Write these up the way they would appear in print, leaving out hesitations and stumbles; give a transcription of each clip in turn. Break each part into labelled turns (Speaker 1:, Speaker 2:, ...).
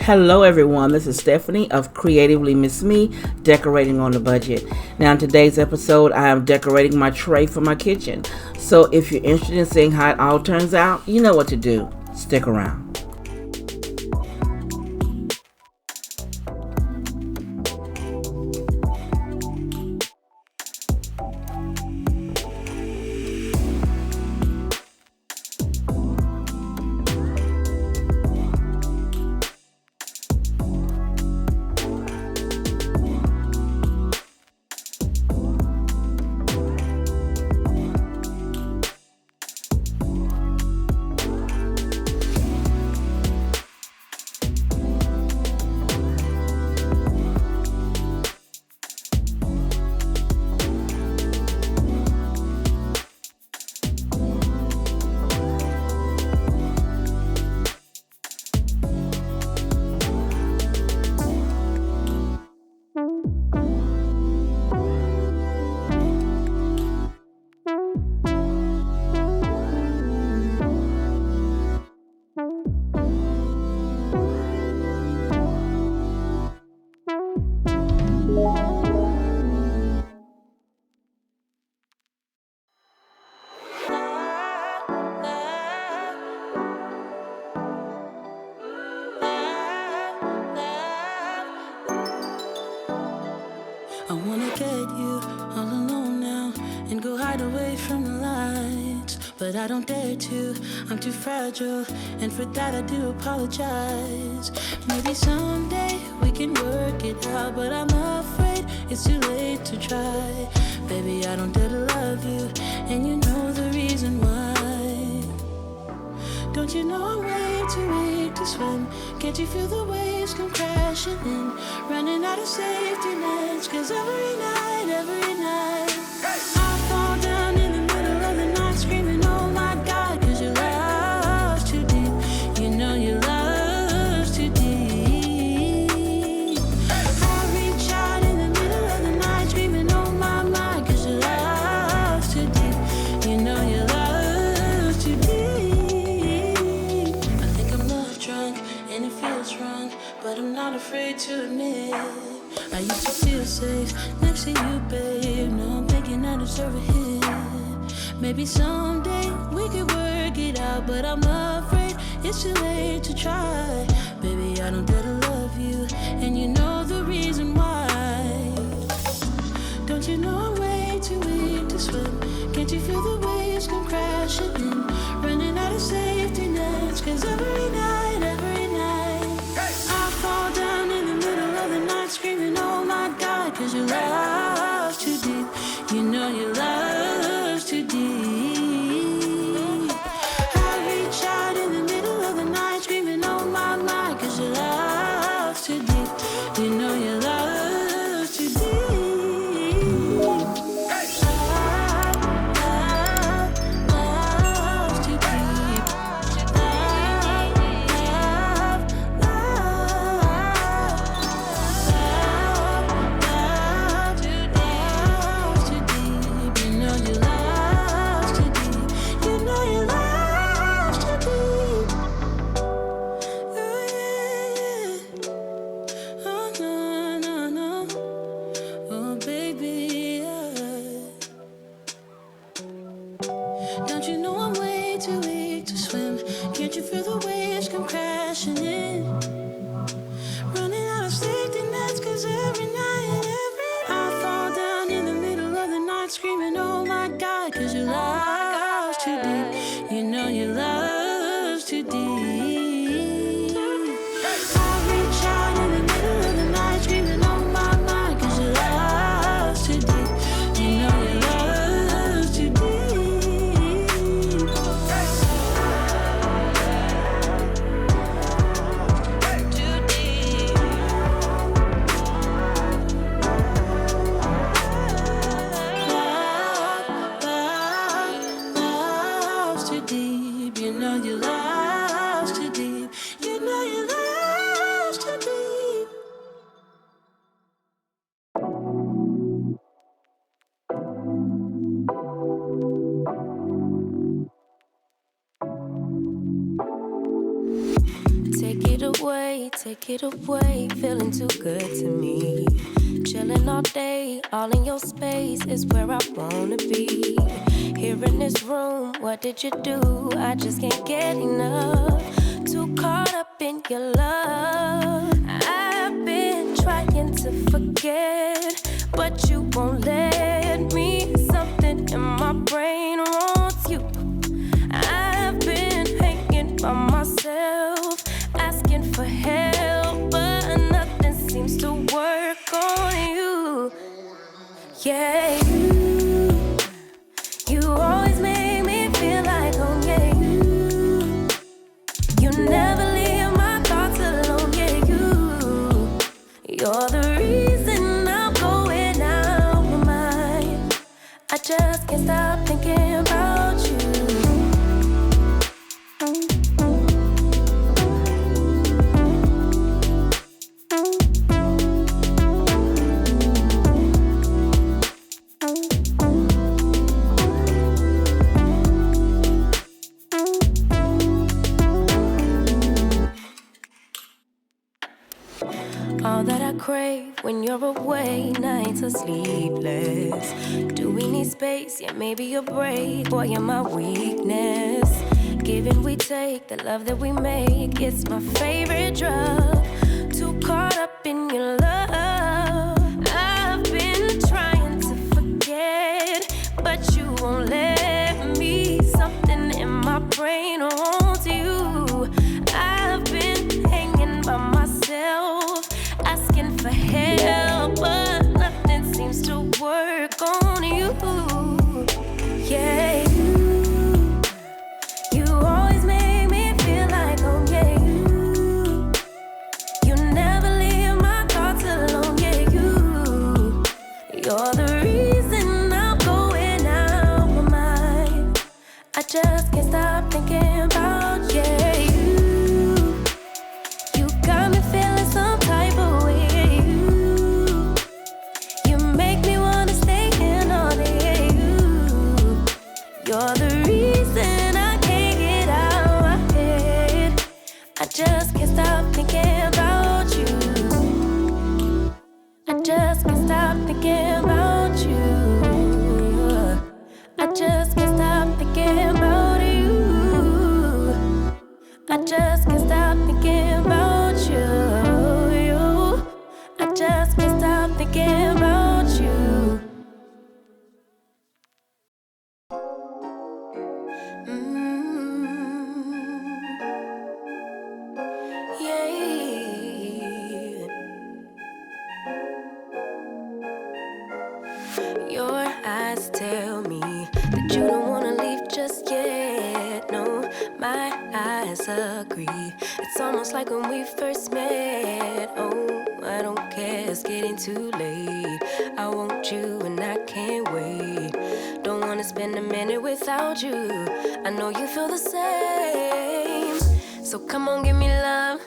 Speaker 1: Hello everyone, this is Stephanie of CreativelyMsMe, decorating on the budget. Now in today's episode, I am decorating my tray for my kitchen. So if you're interested in seeing how it all turns out, you know what to do. Stick around.
Speaker 2: I wanna get you all alone now and go hide away from the lights, but I don't dare to, I'm too fragile, and for that I do apologize. Maybe someday we can work it out, but I'm afraid it's too late to try. Baby, I don't dare to love you, and you know the reason why. Don't you know I'm way too weak to swim? Can't you feel the waves come crashing in? Running out of safety nets, 'cause every night I fall down in the middle of the night screaming, oh my God, 'cause your love's too deep. You know your love's too deep. I reach out in the middle of the night screaming, oh my, 'cause your love's too deep. You know your love's too deep. I think I'm love drunk and it feels wrong, but I'm not afraid to admit I used to feel safe next to you, babe. Now I'm thinking I deserve a hit. Maybe someday we could work it out, but I'm afraid it's too late to try. Baby, I don't dare to love you, and you know the reason why. Don't you know I'm way too weak to swim? Can't you feel the waves come crashing in? Running out of safety nets, 'cause every night I fall down in the middle of the night screaming, oh my God, 'cause your love's too deep. You know your love's too deep. I reach out in the middle of the night screaming, oh my, 'cause your love's too deep. You know your love's too deep. Don't you know I'm way too weak to swim? Can't you feel the waves come crashing in? Running out of safety nets, 'cause every night I fall down in the middle of the night screaming, oh my God, 'cause your love's too deep. You know your love's too deep. I reach out in the middle of the night screaming, oh my, 'cause your love's too deep. You know your love's too deep.
Speaker 3: take it away. Feeling too good to me. Chilling all day, all in your space is where I wanna be. Here in this room, what did you do? I just can't get enough. Too caught up in your love. I've been trying to forget, but you won't let me. Something in my brain wants you. I've been hanging by myself, asking for help, but nothing seems to work on you. Yeah, you always make me feel like, oh yeah, you never leave my thoughts alone, yeah, you're the reason I'm going out my mind. I just can't stop thinking about you. All that I crave when you're away, nights are sleepless. Do we need space? Yeah, maybe a break. Boy, you're my weakness. Give and we take, the love that we make, it's my favorite drug. Too caught up in your love. I've been trying to forget, but you won't let me. Something in my brain wants you. I've been hanging by myself, asking for help, but nothing seems to work on you. Yeah, you always make me feel like, oh yeah, you never leave my thoughts alone, yeah, you're the reason I'm going out my mind. I just can't stop thinking about, yeah, you got me feeling some type of way. You make me wanna stay in all day. You're the reason I can't get out my head. I just can't stop thinking about you. I just can't stop thinking about you. I just can't stop thinking about you. I just can't stop thinking about you. I just can't stop thinking about you. Yeah. Your eyes tell me that you don't wanna leave just yet. No, my eyes agree. It's almost like when we first met. Oh, I don't care, it's getting too late. I want you and I can't wait. Don't wanna spend a minute without you. I know you feel the same. So come on, give me love.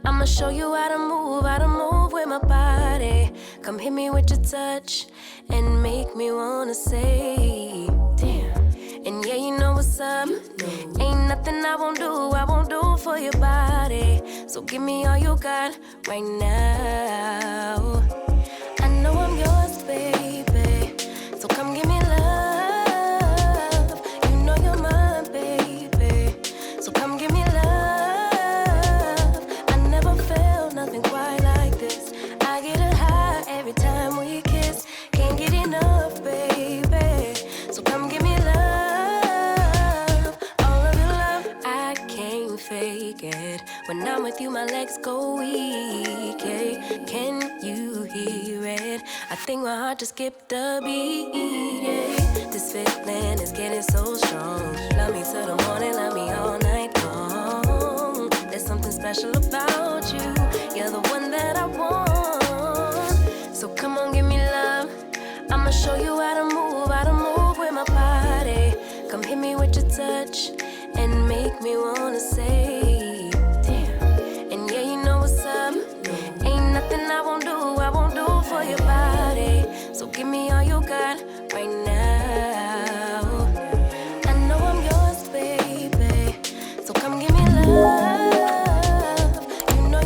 Speaker 3: I'ma show you how to move with my body. Come hit me with your touch and make me wanna say, damn. And yeah, you know what's up. Ain't nothing I won't do for your body. So give me all you got right now. I know I'm yours, baby. So come give me love. You know you're mine, baby. So come give me love. Nothing quite like this. I get a high every time we kiss. Can't get enough, baby. So come give me love, all of your love. I can't fake it. When I'm with you, my legs go weak. Yeah. Can you hear it? I think my heart just skipped a beat. Yeah. This feeling is getting so strong. Love me till the morning, love me all night long. There's something special about you. You're the one that I want. So come on, give me love. I'ma show you how to move with my body. Come hit me with your touch and make me wanna say, damn. And yeah, you know what's up. Ain't nothing I won't do for your body. So give me all you got right now. I know I'm yours, baby. So come give me love. You know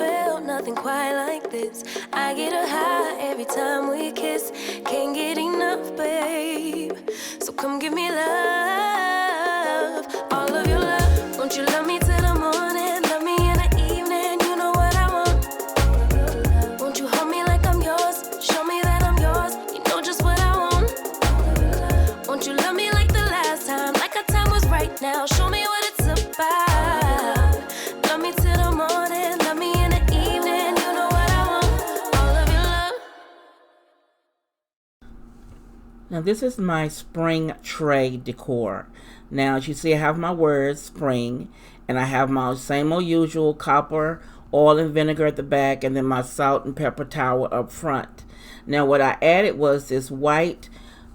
Speaker 3: felt nothing quite like this. I get a high every time we kiss. Can't get enough, babe. So come give me love, all of your love. Won't you love me till the morning? Love me in the evening, you know what I want. Won't you hold me like I'm yours? Show me that I'm yours, you know just what I want. Won't you love me like the last time? Like our time was right now. Show me what it's about. Love me till the morning, love me in the evening, you know what I want. All of your love.
Speaker 1: Now this is my spring tray decor. Now as you see, I have my words spring, and I have my same old usual copper, oil and vinegar at the back, and then my salt and pepper tower up front. Now what I added was this white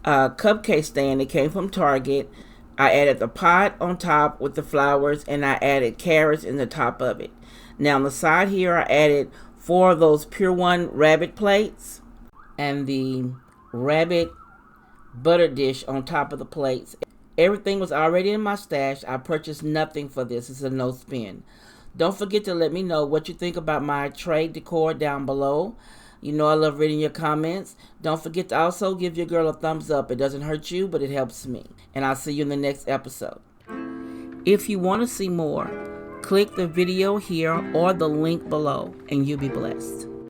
Speaker 1: cupcake stand that came from Target. I added the pot on top with the flowers, and I added carrots in the top of it. Now on the side here, I added 4 of those Pure One rabbit plates and the rabbit butter dish on top of the plates. Everything was already in my stash. I purchased nothing for this. It's a no spend. Don't forget to let me know what you think about my tray decor down below. You know I love reading your comments. Don't forget to also give your girl a thumbs up. It doesn't hurt you, but it helps me. And I'll see you in the next episode. If you want to see more, click the video here or the link below, and you'll be blessed.